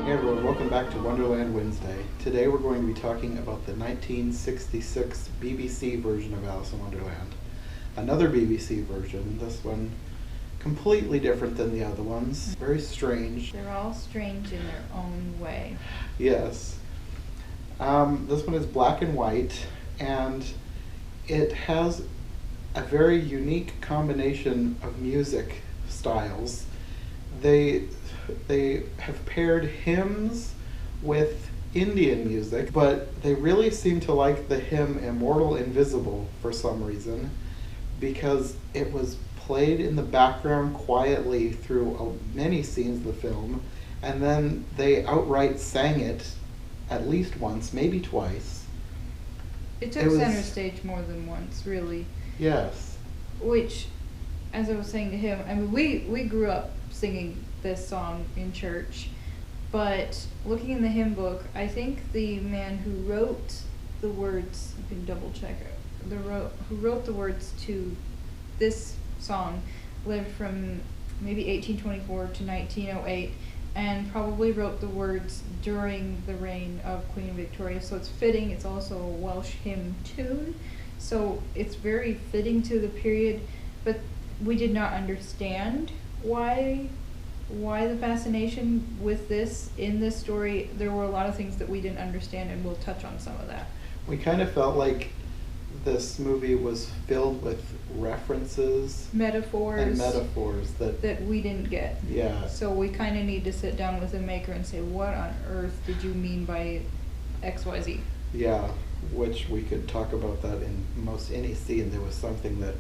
Hey everyone, welcome back to Wonderland Wednesday. Today we're going to be talking about the 1966 BBC version of Alice in Wonderland. Another BBC version, this one completely different than the other ones. Very strange. They're all strange in their own way. Yes. This one is black and white, and it has a very unique combination of music styles. They have paired hymns with Indian music, but they really seem to like the hymn Immortal Invisible for some reason, because it was played in the background quietly through many scenes of the film, and then they outright sang it at least once, maybe twice. It took center stage more than once, really. Yes. Which, as I was saying to him, I mean, we grew up singing this song in church, but looking in the hymn book, I think the man who wrote the words, you can double check it, who wrote the words to this song lived from maybe 1824 to 1908, and probably wrote the words during the reign of Queen Victoria, so it's fitting. It's also a Welsh hymn tune, so it's very fitting to the period, but we did not understand why the fascination with this in this story. There were a lot of things that we didn't understand, and we'll touch on some of that. We kind of felt like this movie was filled with references, metaphors that we didn't get. Yeah. So we kind of need to sit down with the maker and say, what on earth did you mean by XYZ? Yeah, which we could talk about that in most any scene. There was something that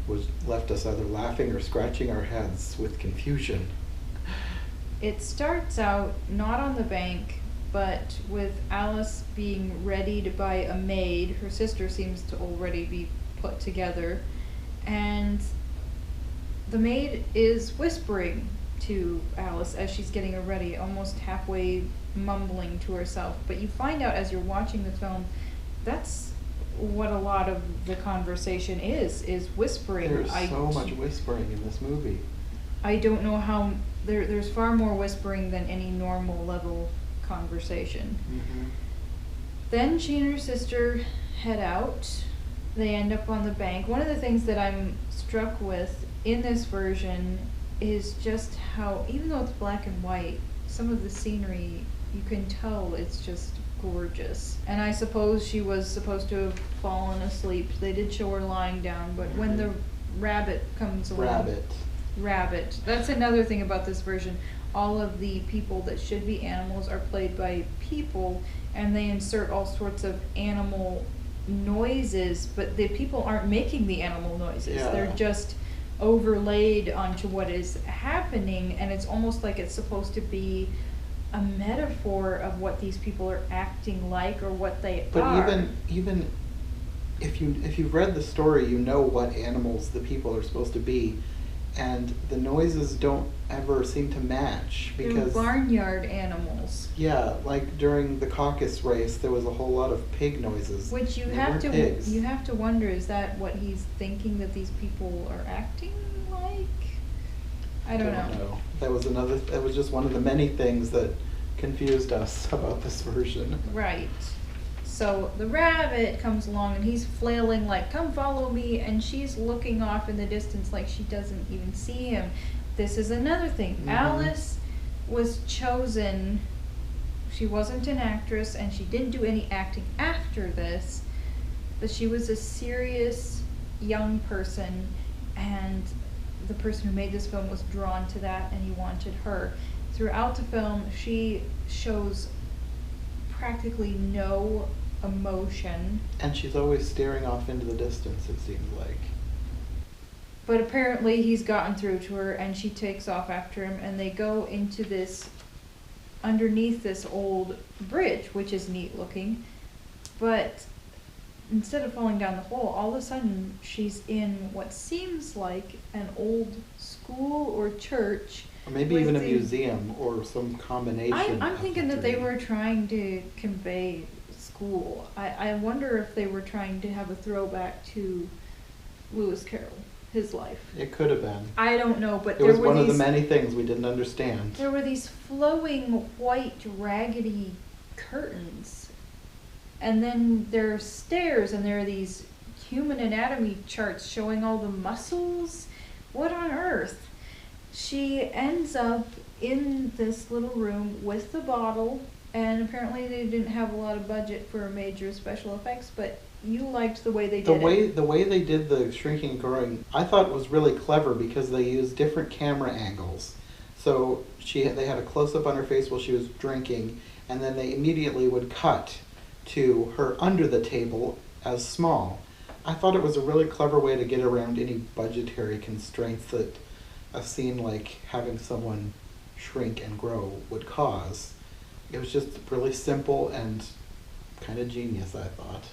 was left us either laughing or scratching our heads with confusion. It starts out not on the bank, but with Alice being ready to buy a maid. Her sister seems to already be put together, and the maid is whispering to Alice as she's getting her ready, almost halfway mumbling to herself. But you find out as you're watching the film, that's what a lot of the conversation is whispering. There's so much whispering in this movie. I don't know how, there's far more whispering than any normal level conversation. Mm-hmm. Then she and her sister head out. They end up on the bank. One of the things that I'm struck with in this version is just how, even though it's black and white, some of the scenery, you can tell it's just gorgeous. And I suppose she was supposed to have fallen asleep. They did show her lying down, but when the rabbit comes along... Rabbit. That's another thing about this version. All of the people that should be animals are played by people, and they insert all sorts of animal noises, but the people aren't making the animal noises. Yeah. They're just overlaid onto what is happening, and it's almost like it's supposed to be a metaphor of what these people are acting like or what they are. But even if you've read the story, you know what animals the people are supposed to be, and the noises don't ever seem to match because they're barnyard animals. Yeah, like during the caucus-race, there was a whole lot of pig noises. Which you have to wonder, is that what he's thinking that these people are acting like? I don't know. That was just one of the many things that confused us about this version. Right. So the rabbit comes along and he's flailing like, come follow me, and she's looking off in the distance like she doesn't even see him. This is another thing. Mm-hmm. Alice was chosen, she wasn't an actress and she didn't do any acting after this, but she was a serious young person, and the person who made this film was drawn to that and he wanted her. Throughout the film, she shows practically no emotion. And she's always staring off into the distance, it seems like. But apparently he's gotten through to her, and she takes off after him, and they go into underneath this old bridge, which is neat looking. But instead of falling down the hole, all of a sudden she's in what seems like an old school or church. Or maybe even a museum or some combination. I'm thinking that they were trying to convey school. I wonder if they were trying to have a throwback to Lewis Carroll. his life. It could have been. I don't know, but It there was were one of the these, many things we didn't understand. there were these flowing white raggedy curtains. And then there are stairs, and there are these human anatomy charts showing all the muscles. What on earth? She ends up in this little room with the bottle, and apparently they didn't have a lot of budget for major special effects, but you liked the way they did it. The way they did the shrinking and growing, I thought was really clever because they used different camera angles. So they had a close-up on her face while she was drinking, and then they immediately would cut to her under the table as small. I thought it was a really clever way to get around any budgetary constraints that a scene like having someone shrink and grow would cause. It was just really simple and kind of genius, I thought.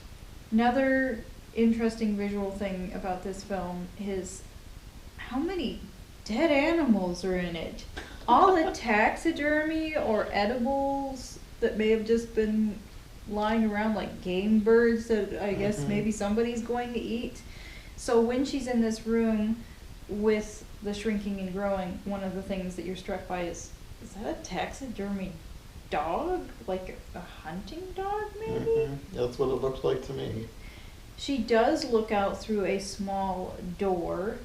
Another interesting visual thing about this film is how many dead animals are in it. All the taxidermy or edibles that may have just been lying around like game birds that I guess maybe somebody's going to eat. So when she's in this room with the shrinking and growing, one of the things that you're struck by is that a taxidermy dog? Like a hunting dog, maybe? That's what it looked like to me. She does look out through a small door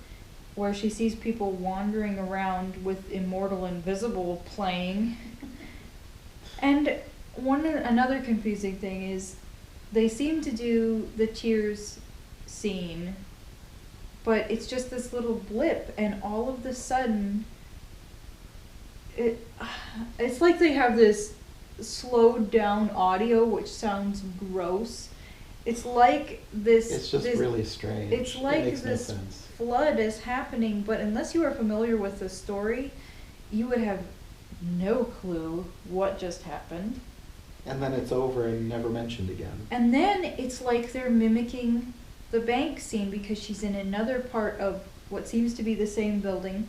where she sees people wandering around with Immortal Invisible playing. And another confusing thing is they seem to do the tears scene, but it's just this little blip, and all of the sudden it's like they have this slowed down audio which sounds gross. It's like It's just really strange. It's like it makes this no sense. flood is happening, but unless you are familiar with the story, you would have no clue what just happened. And then it's over and never mentioned again. And then it's like they're mimicking the bank scene because she's in another part of what seems to be the same building,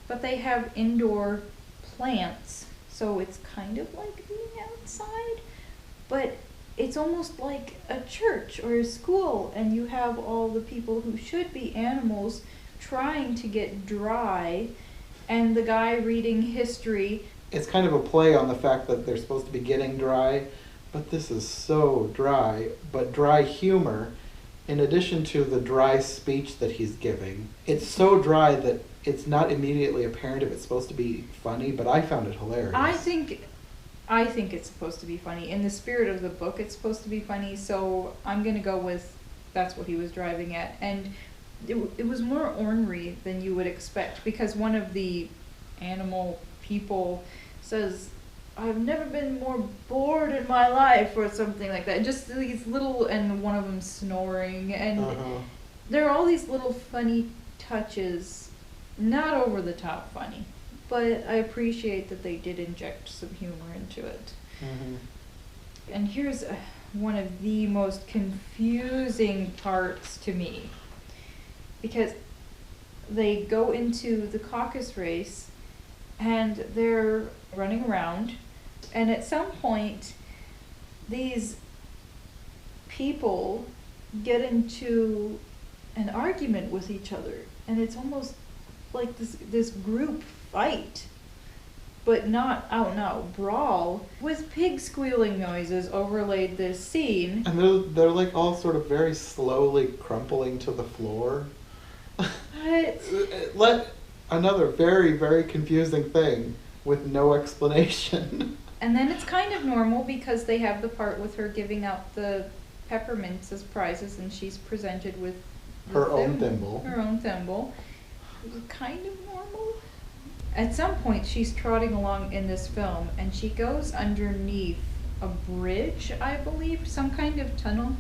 but they have indoor plants, so it's kind of like being outside, but it's almost like a church or a school, and you have all the people who should be animals trying to get dry, and the guy reading history. It's kind of a play on the fact that they're supposed to be getting dry, but this is so dry, but dry humor, in addition to the dry speech that he's giving. It's so dry that it's not immediately apparent if it's supposed to be funny, but I found it hilarious. I think it's supposed to be funny. In the spirit of the book, it's supposed to be funny, so I'm going to go with that's what he was driving at. And it was more ornery than you would expect, because one of the animal people says, "I've never been more bored in my life," or something like that. Just these little, and one of them snoring, and there are all these little funny touches, not over the top funny, but I appreciate that they did inject some humor into it. And here's one of the most confusing parts to me, because they go into the caucus race and they're running around, and at some point these people get into an argument with each other, and it's almost like this group fight, but not out and out brawl, with pig squealing noises overlaid this scene. And they're like all sort of very slowly crumpling to the floor. Another very, very confusing thing with no explanation. And then it's kind of normal because they have the part with her giving out the peppermints as prizes, and she's presented with her own thimble. Her own thimble. Kind of normal. At some point, she's trotting along in this film, and she goes underneath a bridge, I believe, some kind of tunnel,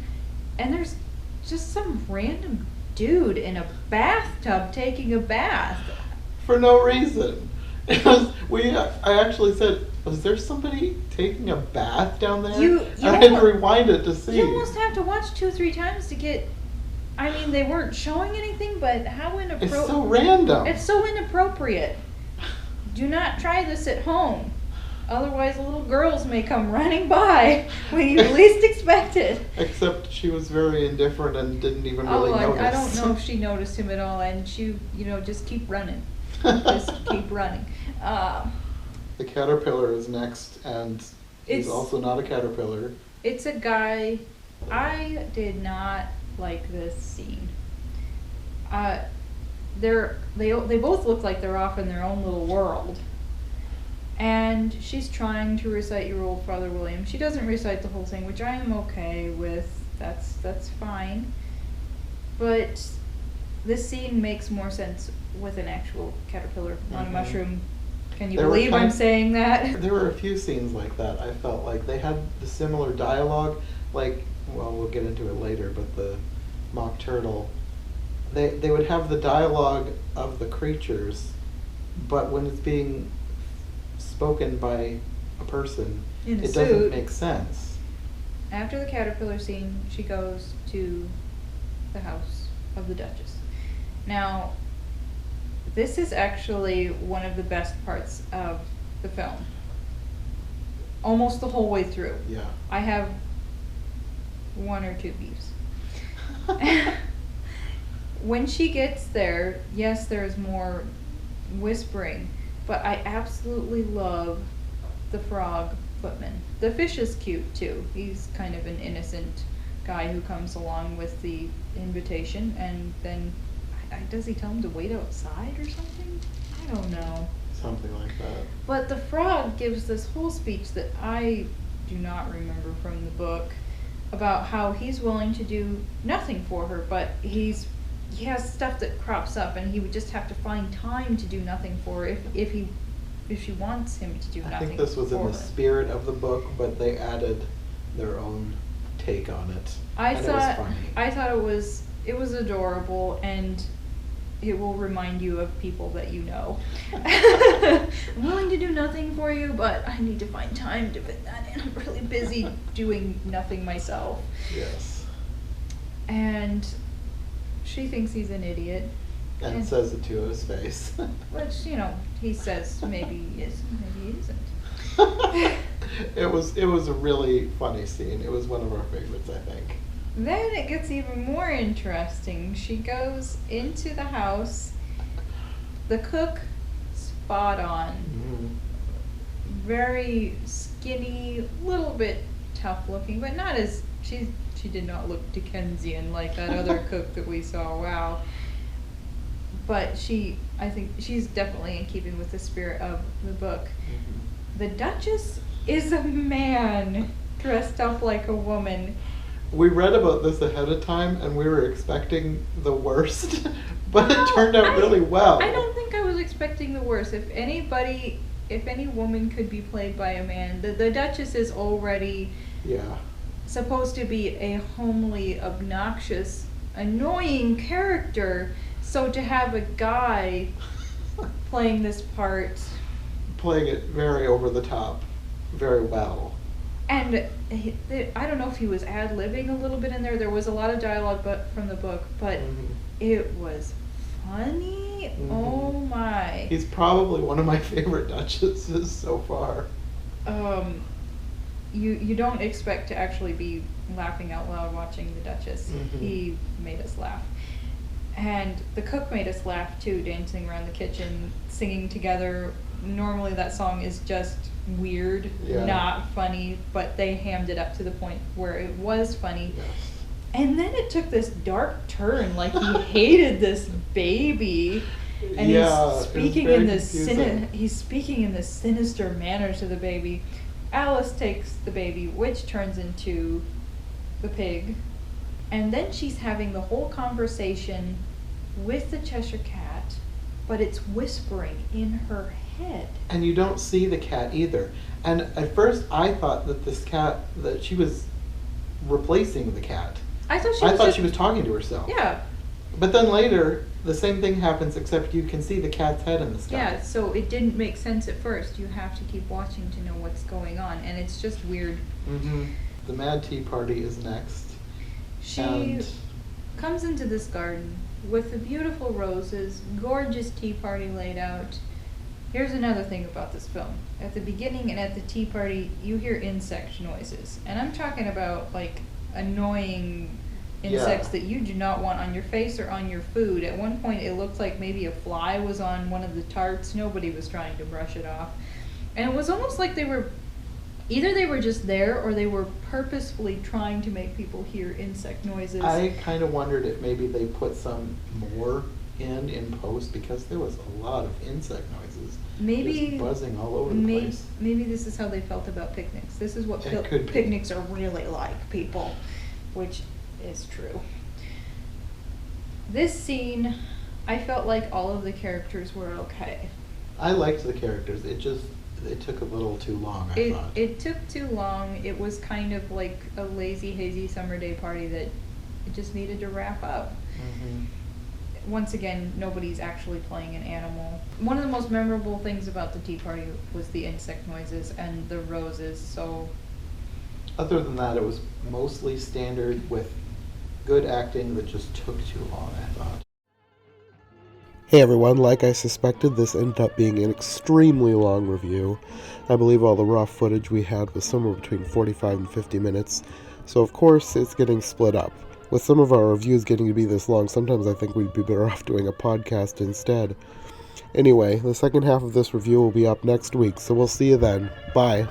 and there's just some random dude in a bathtub taking a bath. For no reason. I actually said, was there somebody taking a bath down there? I had to rewind it to see. You almost have to watch 2 or 3 times to get. I mean, they weren't showing anything, but how inappropriate. It's so random. It's so inappropriate. Do not try this at home. Otherwise, little girls may come running by when you least expect it. Except she was very indifferent and didn't even really notice. I don't know if she noticed him at all, and she, just keep running. Just keep running. The caterpillar is next, and he's also not a caterpillar. It's a guy. I did not like this scene. They both look like they're off in their own little world. And she's trying to recite Your Old Father William. She doesn't recite the whole thing, which I am okay with. That's fine. But this scene makes more sense with an actual caterpillar on a mushroom. Can you believe I'm saying that? There were a few scenes like that. I felt like they had the similar dialogue. Like, well, we'll get into it later, but the mock turtle, they would have the dialogue of the creatures, but when it's being spoken by a person, it doesn't make sense. After the caterpillar scene, she goes to the house of the Duchess. Now, this is actually one of the best parts of the film. Almost the whole way through. Yeah. I have one or two beefs. When she gets there, yes, there's more whispering, but I absolutely love the frog footman. The fish is cute too. He's kind of an innocent guy who comes along with the invitation, and then does he tell him to wait outside or something? I don't know. Something like that. But the frog gives this whole speech that I do not remember from the book about how he's willing to do nothing for her, but he has stuff that crops up, and he would just have to find time to do nothing for her if she wants him to do nothing. I think this was in the spirit of the book, but they added their own take on it. It was funny. I thought it was adorable, and it will remind you of people that you know. I'm willing to do nothing for you, but I need to find time to fit that in. I'm really busy doing nothing myself. Yes. And she thinks he's an idiot. And says it to his face. Which, he says maybe he is, maybe he isn't. It was a really funny scene. It was one of our favorites, I think. Then it gets even more interesting. She goes into the house. The cook, spot on. Mm-hmm. Very skinny, little bit tough looking, but not as she did not look Dickensian like that other cook that we saw. Wow. But I think she's definitely in keeping with the spirit of the book. Mm-hmm. The Duchess is a man dressed up like a woman. We read about this ahead of time, and we were expecting the worst, but it turned out really well. I don't think I was expecting the worst. If any woman could be played by a man, the Duchess is already supposed to be a homely, obnoxious, annoying character. So to have a guy playing this part, playing it very over the top, very well. And I don't know if he was ad-libbing a little bit in there. There was a lot of dialogue from the book, but it was funny. Mm-hmm. Oh my. He's probably one of my favorite Duchesses so far. You don't expect to actually be laughing out loud watching the Duchess. Mm-hmm. He made us laugh. And the cook made us laugh too, dancing around the kitchen, singing together. Normally that song is just weird, not funny, but they hammed it up to the point where it was funny. Yes. And then it took this dark turn, like he hated this baby, and he's speaking in this sinister manner to the baby. Alice takes the baby, which turns into the pig, and then she's having the whole conversation with the Cheshire Cat, but it's whispering in her head. And you don't see the cat either. And at first I thought that she was replacing the cat. I thought she was talking to herself. Yeah. But then later, the same thing happens, except you can see the cat's head in the sky. Yeah, so it didn't make sense at first. You have to keep watching to know what's going on, and it's just weird. Mm-hmm. The Mad Tea Party is next. She comes into this garden with the beautiful roses, gorgeous tea party laid out. Here's another thing about this film. At the beginning and at the tea party, you hear insect noises. And I'm talking about, like, annoying insects that you do not want on your face or on your food. At one point, it looked like maybe a fly was on one of the tarts. Nobody was trying to brush it off. And it was almost like either they were just there or they were purposefully trying to make people hear insect noises. I kind of wondered if maybe they put some more in post, because there was a lot of insect noises. Maybe just buzzing all over the place. Maybe this is how they felt about picnics. This is what picnics are really like, people, which is true. This scene, I felt like all of the characters were okay. I liked the characters. It took a little too long, I thought. It took too long. It was kind of like a lazy, hazy summer day party that it just needed to wrap up. Mm-hmm. Once again, nobody's actually playing an animal. One of the most memorable things about the tea party was the insect noises and the roses, so... Other than that, it was mostly standard with good acting that just took too long, I thought. Hey everyone, like I suspected, this ended up being an extremely long review. I believe all the raw footage we had was somewhere between 45 and 50 minutes, so of course it's getting split up. With some of our reviews getting to be this long, sometimes I think we'd be better off doing a podcast instead. Anyway, the second half of this review will be up next week, so we'll see you then. Bye.